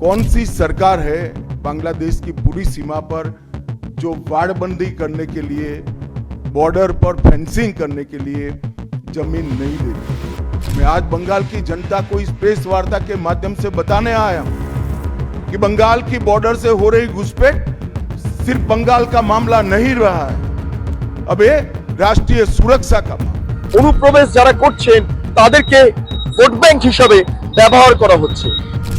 कौन सी सरकार है बांग्लादेश की पूरी सीमा पर जो वाड़बंदी करने के लिए, बॉर्डर पर फेंसिंग करने के लिए जमीन नहीं देती। मैं आज बंगाल की जनता को इस प्रेस वार्ता के माध्यम से बताने आया हूं कि बंगाल की बॉर्डर से हो रही घुसपैठ सिर्फ बंगाल का मामला नहीं रहा है, अब ये राष्ट्रीय सुरक्षा का मामला। অনুপ্রবেশ যারা করছেন তাদেরকে ভোট ব্যাংক হিসেবে ব্যবহার করা হচ্ছে।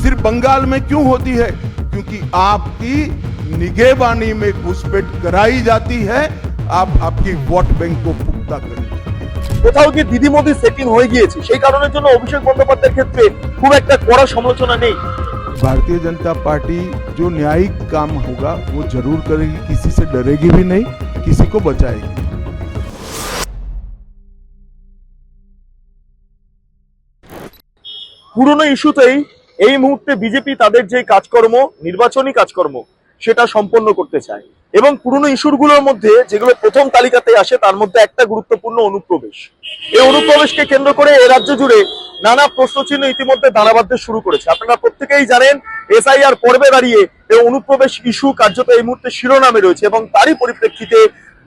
सिर्फ बंगाल में क्यों होती है? क्योंकि आपकी निगहबानी में घुसपैठ कराई जाती है, आप आपकी वोट बैंक को पुख्ता करें। কোথাও কি দিদি মোদি সেটিং হয়ে গিয়েছে, সেই কারণের জন্য অভিষেক বন্দ্যোপাধ্যায়ের ক্ষেত্রে খুব একটা কড়া সমালোচনা নেই। भारतीय जनता पार्टी जो न्यायिक काम होगा वो जरूर करेगी, किसी से डरेगी भी नहीं, किसी को बचाएगी। পুরনো ইস্যুতেই এই মুহূর্তে বিজেপি তাদের যে কাজকর্ম, নির্বাচনী কাজকর্ম, সেটা সম্পন্ন করতে চায় এবং পুরনো ইস্যুগুলোর মধ্যে যেগুলো প্রথম তালিকাতে আসে তার মধ্যে একটা গুরুত্বপূর্ণ অনুপ্রবেশ। এই অনুপ্রবেশকে কেন্দ্র করে এ রাজ্য জুড়ে নানা প্রশ্নচিহ্ন ইতিমধ্যে দানা বাঁধতে শুরু করেছে। আপনারা প্রত্যেকেই জানেন এসআইআর পর্বে দাঁড়িয়ে এই অনুপ্রবেশ ইস্যু কার্যত এই মুহূর্তে শিরোনামে রয়েছে এবং তারই পরিপ্রেক্ষিতে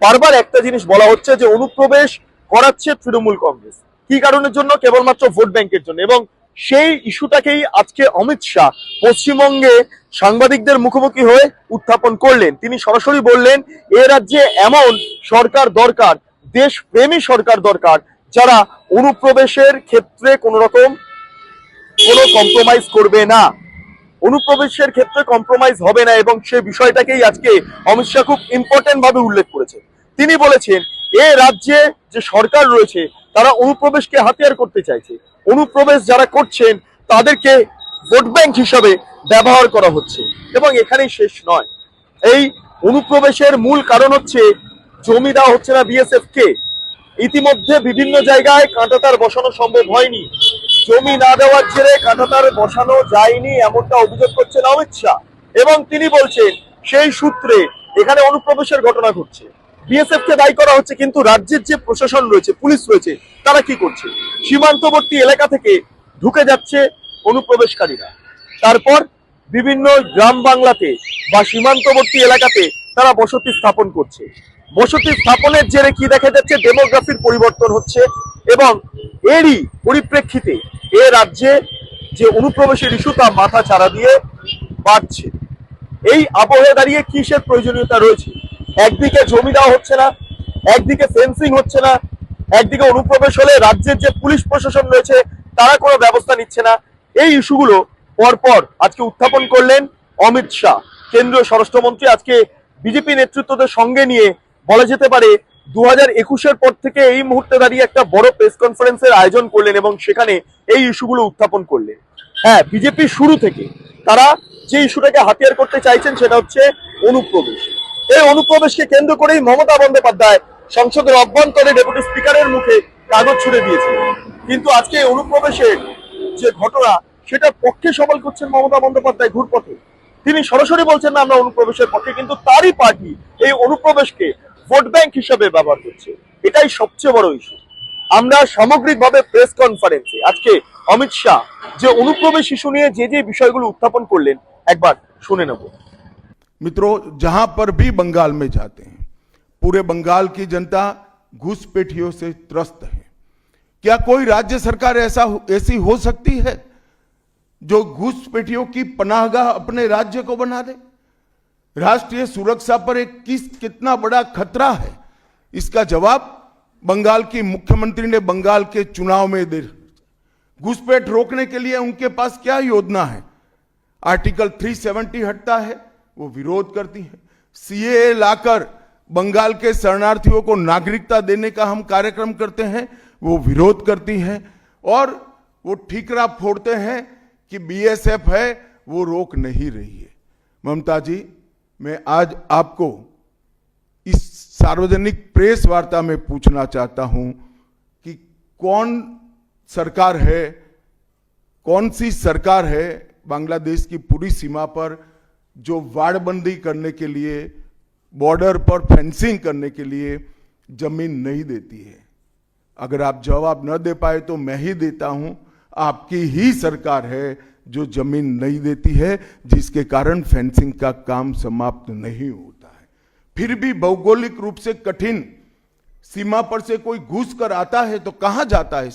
বারবার একটা জিনিস বলা হচ্ছে যে অনুপ্রবেশ করাচ্ছে তৃণমূল কংগ্রেস। কি কারণের জন্য? কেবলমাত্র ভোট ব্যাংকের জন্য। এবং সেই ইস্যুটাকেই আজকে অমিত শাহ পশ্চিমবঙ্গে সাংবাদিকদের মুখোমুখি হয়ে উত্থাপন করলেন। তিনি সরাসরি বললেন এ রাজ্যে এমন সরকার দরকার, দেশপ্রেমী সরকার দরকার, যারা অনুপ্রবেশের ক্ষেত্রে কোনো রকম কোনো কম্প্রোমাইজ করবে না, অনুপ্রবেশের ক্ষেত্রে কম্প্রোমাইজ হবে না। এবং সেই বিষয়টাকেই আজকে অমিত শাহ খুব ইম্পর্টেন্ট ভাবে উল্লেখ করেছেন। তিনি বলেছেন এ রাজ্যে যে সরকার রয়েছে তারা অনুপ্রবেশকে হাতিয়ার করতে চাইছে, অনুপ্রবেশ যারা করছেন তাদেরকে ভোট ব্যাংক হিসাবে ব্যবহার করা হচ্ছে। এবং এখানেই শেষ নয়, এই অনুপ্রবেশের মূল কারণ হচ্ছে জমি দেওয়া হচ্ছে না বিএসএফ কে। ইতিমধ্যে বিভিন্ন জায়গায় কাঁটাতার বসানো সম্ভব হয়নি, জমি না দেওয়ার জেরে কাঁটাতার বসানো যায়নি এমনটা অভিযোগ করছেন অমিত শাহ। এবং তিনি বলছেন সেই সূত্রে এখানে অনুপ্রবেশের ঘটনা ঘটছে, বিএসএফ কে দায়ী করা হচ্ছে। কিন্তু রাজ্যের যে প্রশাসন রয়েছে, পুলিশ রয়েছে, তারা কি করছে? সীমান্তবর্তী এলাকা থেকে ঢুকে যাচ্ছে অনুপ্রবেশকারীরা, তারপর বিভিন্ন গ্রাম বাংলাতে বা সীমান্তবর্তী এলাকাতে তারা বসতি স্থাপন করছে। বসতি স্থাপনের জেরে কি দেখা যাচ্ছে? ডেমোগ্রাফির পরিবর্তন হচ্ছে এবং এরই পরিপ্রেক্ষিতে এ রাজ্যে যে অনুপ্রবেশের ইস্যু তা মাথা চাড়া দিয়ে বাড়ছে। এই আবহে দাঁড়িয়ে কিসের প্রয়োজনীয়তা রয়েছে? একদিকে জমি দেওয়া হচ্ছে না, একদিকে ফেন্সিং হচ্ছে না, একদিকে অনুপ্রবেশ হলে রাজ্যের যে পুলিশ প্রশাসন রয়েছে তারা কোনো ব্যবস্থা নিচ্ছে না। এই ইস্যুগুলো পরপর আজকে উত্থাপন করলেন অমিত শাহ, কেন্দ্রীয় স্বরাষ্ট্রমন্ত্রী। আজকে বিজেপি নেতৃত্বদের সঙ্গে নিয়ে বলা যেতে পারে 2021-এর পর থেকে এই মুহূর্তে দাঁড়িয়ে একটা বড় প্রেস কনফারেন্সের আয়োজন করলেন এবং সেখানে এই ইস্যুগুলো উত্থাপন করলেন। হ্যাঁ, বিজেপি শুরু থেকে তারা যে ইস্যুটাকে হাতিয়ার করতে চাইছেন সেটা হচ্ছে অনুপ্রবেশ। এই অনুপ্রবেশকে কেন্দ্র করেই মমতা বন্দ্যোপাধ্যায় সংসদের অভ্যন্তরে ডেপুটি স্পিকারের মুখে কাগজ ছুড়ে দিয়েছিলেন। কিন্তু আজকে অনুপ্রবেশের যে ঘটনা সেটার পক্ষে সওয়াল করছেন মমতা বন্দ্যোপাধ্যায় ঘুরপথে। তিনি সরাসরি বলছেন না আমরা অনুপ্রবেশের পক্ষে, কিন্তু তারই পার্টি এই অনুপ্রবেশকে ভোট ব্যাংক হিসেবে ব্যবহার করছে। এটাই সবচেয়ে বড় ইস্যু। আমরা সামগ্রিকভাবে প্রেস কনফারেন্সে আজকে অমিত শাহ যে অনুপ্রবেশ ইস্যু নিয়ে যে যে বিষয়গুলো উত্থাপন করলেন একবার শুনে নেব। मित्रों, जहां पर भी बंगाल में जाते हैं पूरे बंगाल की जनता घुसपैठियों से त्रस्त है। क्या कोई राज्य सरकार ऐसी हो सकती है जो घुसपैठियों की पनाहगाह अपने राज्य को बना दे? राष्ट्रीय सुरक्षा पर एक कितना बड़ा खतरा है, इसका जवाब बंगाल की मुख्यमंत्री ने बंगाल के चुनाव में दे। घुसपैठ रोकने के लिए उनके पास क्या योजना है? आर्टिकल 370 हटता है, वो विरोध करती है। सीएए लाकर बंगाल के शरणार्थियों को नागरिकता देने का हम कार्यक्रम करते हैं, वो विरोध करती हैं। और वो ठीकरा फोड़ते हैं कि बीएसएफ है वो रोक नहीं रही है। ममता जी, मैं आज आपको इस सार्वजनिक प्रेस वार्ता में पूछना चाहता हूं कि कौन सरकार है, कौन सी सरकार है बांग्लादेश की पूरी सीमा पर जो वाड़बंदी करने के लिए, बॉर्डर पर फेंसिंग करने के लिए जमीन नहीं देती है? अगर आप जवाब न दे पाए तो मैं ही देता हूं। आपकी ही सरकार है जो जमीन नहीं देती है, जिसके कारण फेंसिंग का काम समाप्त नहीं होता है। फिर भी भौगोलिक रूप से कठिन सीमा पर से कोई घुस कर आता है तो कहां जाता है?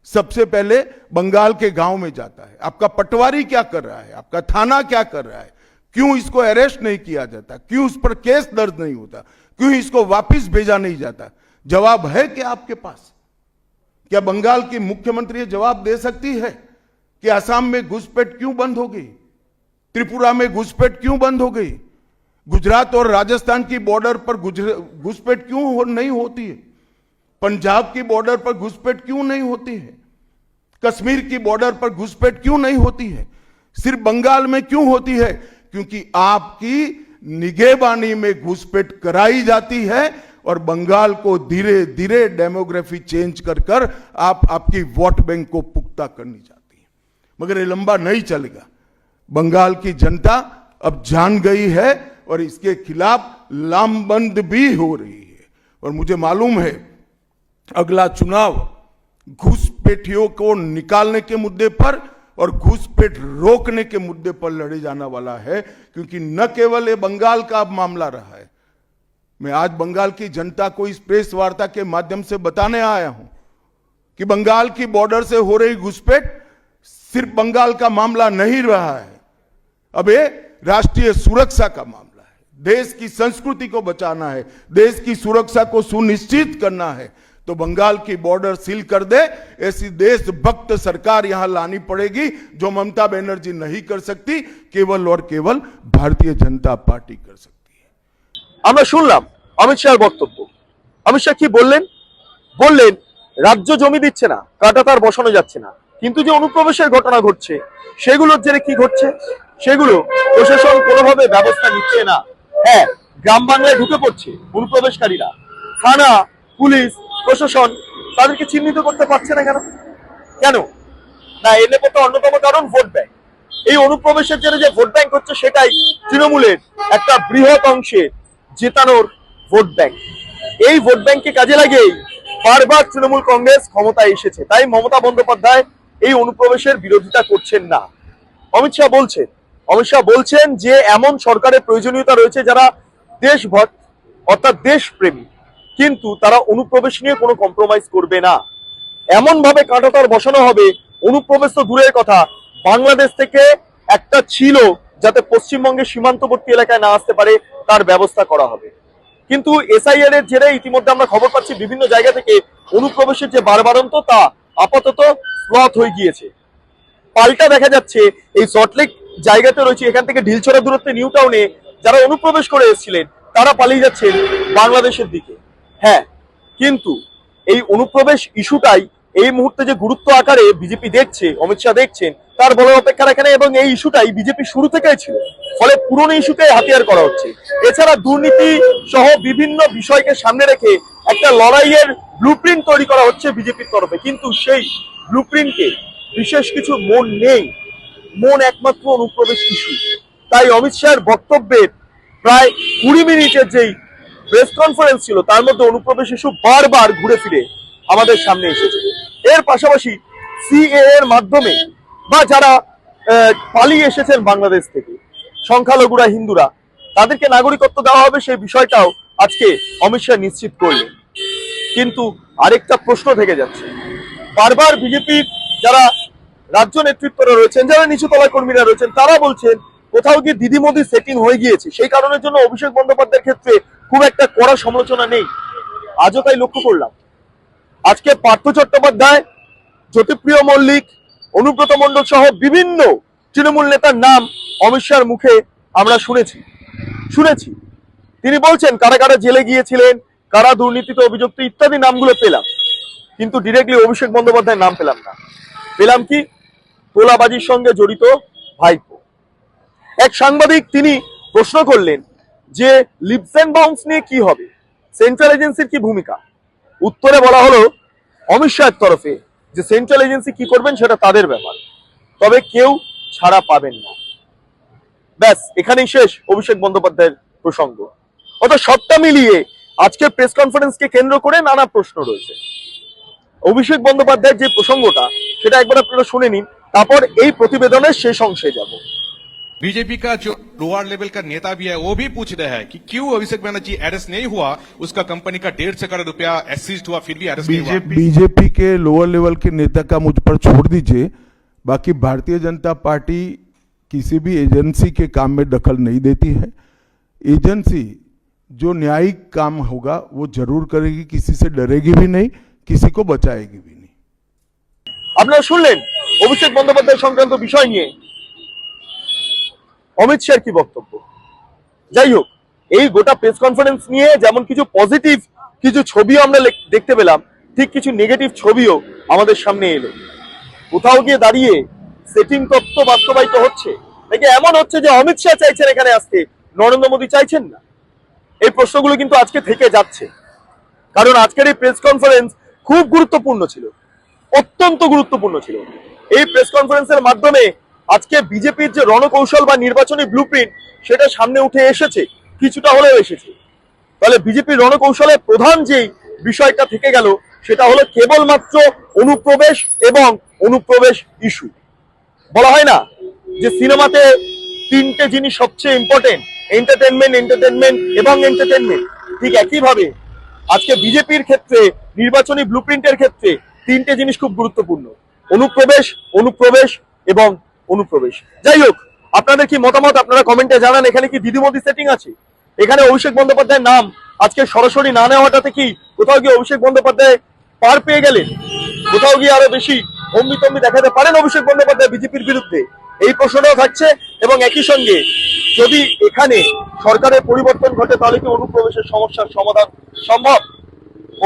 सबसे पहले बंगाल के गांव में जाता है। आपका पटवारी क्या कर रहा है? आपका थाना क्या कर रहा है? क्यों इसको अरेस्ट नहीं किया जाता? क्यों उस पर केस दर्ज नहीं होता? क्यों इसको वापस भेजा नहीं जाता? जवाब है क्या आपके पास? क्या बंगाल की मुख्यमंत्री ये जवाब दे सकती है कि असम में घुसपैठ क्यों बंद हो गई? त्रिपुरा में घुसपैठ क्यों बंद हो गई? गुजरात और राजस्थान की बॉर्डर पर घुसपैठ क्यों नहीं होती है? पंजाब की बॉर्डर पर घुसपैठ क्यों नहीं होती है? कश्मीर की बॉर्डर पर घुसपैठ क्यों नहीं होती है? सिर्फ बंगाल में क्यों होती है? क्योंकि आपकी निगहबानी में घुसपैठ कराई जाती है और बंगाल को धीरे धीरे डेमोग्राफी चेंज कर कर आपकी वोट बैंक को पुख्ता करनी चाहती है। मगर ये लंबा नहीं चलेगा। बंगाल की जनता अब जान गई है और इसके खिलाफ लामबंद भी हो रही है। और मुझे मालूम है अगला चुनाव घुसपैठियों को निकालने के मुद्दे पर और घुसपैठ रोकने के मुद्दे पर लड़े जाने वाला है, क्योंकि न केवल ये बंगाल का अब मामला रहा है। मैं आज बंगाल की जनता को इस प्रेस वार्ता के माध्यम से बताने आया हूं कि बंगाल की बॉर्डर से हो रही घुसपैठ सिर्फ बंगाल का मामला नहीं रहा है, अब ये राष्ट्रीय सुरक्षा का मामला है। देश की संस्कृति को बचाना है, देश की सुरक्षा को सुनिश्चित करना है, तो बंगाल की बॉर्डर सील कर दे, ऐसी देशभक्त सरकार यहां लानी पड़ेगी जो ममता बनर्जी नहीं कर सकती, केवल और केवल भारतीय जनता पार्टी कर सकती है। আমরা শুনলাম অমিত শাহের বক্তব্য। অমিত শাহ কি বললেন? বললেন রাজ্য জমি দিচ্ছে না, কাঁটাতার বসানো যাচ্ছে না, কিন্তু যে অনুপ্রবেশের ঘটনা ঘটছে সেগুলোর জেরে কি ঘটছে সেগুলো প্রশাসন কোনোভাবে ব্যবস্থা নিচ্ছে না। হ্যাঁ, গ্রাম বাংলায় ঢুকে পড়ছে অনুপ্রবেশকারীরা, থানা পুলিশ প্রশাসন তাদেরকে চিহ্নিত করতে পারছে না। কেন কেন না? এর নেপথ্যে অন্যতম কারণ ভোট ব্যাংক। এই অনুপ্রবেশের জন্য যে ভোট ব্যাংক হচ্ছে সেটাই তৃণমূলের একটা বৃহৎ অংশের জেতানোর ভোট ব্যাংক। এই ভোট ব্যাংককে কাজে লাগিয়েই বারবার তৃণমূল কংগ্রেস ক্ষমতায় এসেছে। তাই মমতা বন্দ্যোপাধ্যায় এই অনুপ্রবেশের বিরোধিতা করছেন না। অমিত শাহ বলছেন যে এমন সরকারের প্রয়োজনীয়তা রয়েছে যারা দেশভক্ত অর্থাৎ দেশপ্রেমী, কিন্তু তারা অনুপ্রবেশ নিয়ে কোনো কম্প্রোমাইজ করবে না। এমন ভাবে কাঁটাতার বসানো হবে, অনুপ্রবেশ তো দূরের কথা, বাংলাদেশ থেকে একটা ছিল যাতে পশ্চিমবঙ্গের সীমান্তবর্তী এলাকায় না আসতে পারে তার ব্যবস্থা করা হবে। কিন্তু এসআইআর এর জেরে ইতিমধ্যে আমরা খবর পাচ্ছি বিভিন্ন জায়গা থেকে অনুপ্রবেশের যে বারবারন্ত তা আপাতত স্লথ হয়ে গিয়েছে। পাল্টা দেখা যাচ্ছে এই সল্টলেক জায়গাতে রয়েছে, এখান থেকে ঢিলছড়া দূরত্বে নিউ টাউনে যারা অনুপ্রবেশ করে এসেছিলেন তারা পালিয়ে যাচ্ছেন বাংলাদেশের দিকে। হ্যাঁ, কিন্তু এই অনুপ্রবেশ ইস্যুটাই এই মুহূর্তে যে গুরুত্ব আকারে বিজেপি দেখছে, অমিত শাহ দেখছেন, তার বড় অপেক্ষা রাখে না। এবং এই ইস্যুটাই বিজেপি শুরু থেকেই ছিল, ফলে পুরনো ইস্যুকে হাতিয়ার করা হচ্ছে। এছাড়া দুর্নীতি সহ বিভিন্ন বিষয়কে সামনে রেখে একটা লড়াইয়ের ব্লুপ্রিন্ট তৈরি করা হচ্ছে বিজেপির তরফে, কিন্তু সেই ব্লুপ্রিন্টে বিশেষ কিছু মন নেই, মন একমাত্র অনুপ্রবেশ ইস্যু। তাই অমিত শাহের বক্তব্যের প্রায় 20 মিনিটের যেই প্রেস কনফারেন্স ছিল তার মধ্যে অনুপ্রবেশ ইস্যু বারবার ঘুরে ফিরে আমাদের সামনে এসেছে। এর পাশাপাশি সিএএ এর মাধ্যমে বা যারা পালিয়ে এসেছেন বাংলাদেশ থেকে সংখ্যালঘুরা হিন্দুরা, তাদেরকে নাগরিকত্ব দেওয়া হবে সেই বিষয়টাও আজকে অমিত শাহ নিশ্চিত করলেন। কিন্তু আরেকটা প্রশ্ন থেকে যাচ্ছে, বারবার বিজেপির যারা রাজ্য নেতৃত্বরা রয়েছেন, যারা নিচু তলার কর্মীরা রয়েছেন, তারা বলছেন কোথাও গিয়ে দিদি মোদির সেটিং হয়ে গিয়েছে, সেই কারণের জন্য অভিষেক বন্দ্যোপাধ্যায়ের ক্ষেত্রে খুব একটা কড়া সমালোচনা নেই। আজও তাই লক্ষ্য করলাম, আজকে পার্থ চট্টোপাধ্যায়, জ্যোতিপ্রিয় মল্লিক, অনুব্রত মণ্ডল সহ বিভিন্ন তৃণমূল নেতার নাম অমিত শাহর মুখে আমরা শুনেছি। তিনি বলছেন কারা কারা জেলে গিয়েছিলেন, কারা দুর্নীতিতে অভিযুক্ত ইত্যাদি নামগুলো পেলাম, কিন্তু ডিরেক্টলি অভিষেক বন্দ্যোপাধ্যায়ের নাম পেলাম না। পেলাম কি? তোলাবাজির সঙ্গে জড়িত ভাইপো। এক সাংবাদিক তিনি প্রশ্ন করলেন যে লিপস এন্ড বাউন্স নিয়ে কি হবে, সেন্ট্রাল এজেন্সির কি ভূমিকা? উত্তরে বলা হলো অমিত শাহের তরফে যে সেন্ট্রাল এজেন্সি কি করবেন সেটা তাদের ব্যাপার, তবে কেউ ছাড়া পাবেন না। ব্যাস, এখানেই শেষ অভিষেক বন্দ্যোপাধ্যায়ের প্রসঙ্গ। অর্থাৎ সবটা মিলিয়ে আজকের প্রেস কনফারেন্সকে কেন্দ্র করে নানা প্রশ্ন রয়েছে। অভিষেক বন্দ্যোপাধ্যায়ের যে প্রসঙ্গটা সেটা একবার আপনারা শুনে নিন, তারপর এই প্রতিবেদনের শেষ অংশে যাব। बीजेपी का जो लोअर लेवल का नेता भी है वो भी पूछ रहा है कि क्यों अभिषेक बनर्जी अरेस्ट नहीं हुआ, उसका कंपनी का 150 करोड़ रुपया सीज हुआ फिर भी अरेस्ट नहीं हुआ। बीजेपी के लोअर लेवल के नेता का मुझ पर छोड़ दीजिए, बाकी भारतीय जनता पार्टी किसी भी एजेंसी के काम में दखल नहीं देती है। एजेंसी जो न्यायिक काम होगा वो जरूर करेगी, किसी से डरेगी भी नहीं, किसी को बचाएगी भी नहीं। আপনারা শুনলেন অভিষেক বন্দ্যোপাধ্যায় সংক্রান্ত বিষয় নিয়ে অমিত শাহর কি বক্তব্য। যাই হোক, এই গোটা প্রেস কনফারেন্স নিয়ে যেমন কিছু পজিটিভ কিছু ছবিও আমরা দেখতে পেলাম, ঠিক কিছু নেগেটিভ ছবিও আমাদের সামনে এলো। কোথাও গিয়ে দাঁড়িয়ে সেটিং তত্ত্ব বাস্তবায়িত হচ্ছে নাকি এমন হচ্ছে যে অমিত শাহ চাইছেন এখানে আসতে, নরেন্দ্র মোদী চাইছেন না? এই প্রশ্নগুলো কিন্তু আজকে থেকে যাচ্ছে, কারণ আজকের এই প্রেস কনফারেন্স খুব গুরুত্বপূর্ণ ছিল, অত্যন্ত গুরুত্বপূর্ণ ছিল। এই প্রেস কনফারেন্সের মাধ্যমে আজকে বিজেপির যে রণকৌশল বা নির্বাচনী ব্লুপ্রিন্ট সেটা সামনে উঠে এসেছে, কিছুটা হলেও এসেছে। তাহলে বিজেপির রণকৌশলের প্রধান যে বিষয়টা থেকে গেল সেটা হলো কেবলমাত্র অনুপ্রবেশ এবং অনুপ্রবেশ ইস্যু। বলা হয় না যে সিনেমাতে তিনটে জিনিস সবচেয়ে ইম্পর্টেন্ট, এন্টারটেনমেন্ট, এন্টারটেনমেন্ট এবং এন্টারটেনমেন্ট। ঠিক একইভাবে আজকে বিজেপির ক্ষেত্রে নির্বাচনী ব্লুপ্রিন্টের ক্ষেত্রে তিনটে জিনিস খুব গুরুত্বপূর্ণ, অনুপ্রবেশ, অনুপ্রবেশ এবং অনুপ্রবেশ। যাই হোক, আপনাদের কি মতামত আপনারা কমেন্টে জানান। এখানে কি দিদি মোদি সেটিং আছে? এখানে অভিষেক বন্দ্যোপাধ্যায়ের নাম আজকে সরাসরি না নেওয়াটাতে কি কোথাও গিয়ে অভিষেক বন্দ্যোপাধ্যায় পার পেয়ে গেলেন? কোথাও গিয়ে আরো বেশি অম্বিতম্বি দেখাতে পারেন অভিষেক বন্দ্যোপাধ্যায় বিজেপির বিরুদ্ধে? এই প্রশ্নটাও থাকছে। এবং একই সঙ্গে যদি এখানে সরকারের পরিবর্তন ঘটে তাহলে কি অনুপ্রবেশের সমস্যার সমাধান সম্ভব?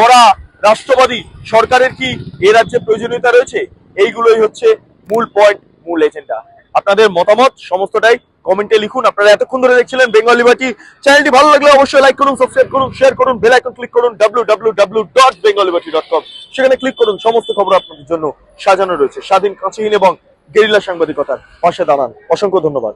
ওরা রাষ্ট্রবাদী সরকারের কি এ রাজ্যে প্রয়োজনীয়তা রয়েছে? এইগুলোই হচ্ছে মূল পয়েন্ট, মূল এজেন্ডা। আপনাদের মতামত সমস্তটাই কমেন্টে লিখুন। আপনারা এতক্ষণ ধরে দেখছিলেন বেঙ্গল লিবার্টি। চ্যানেলটি ভালো লাগলে অবশ্যই লাইক করুন, সাবস্ক্রাইব করুন, শেয়ার করুন, বেল আইকন ক্লিক করুন www.bengalliberty.com। সেখানে ক্লিক করুন, সমস্ত খবর আপনাদের জন্য সাজানো রয়েছে। স্বাধীন, কাঁচিহীন এবং গেরিলা সাংবাদিকতার পাশে দাঁড়ান। অসংখ্য ধন্যবাদ।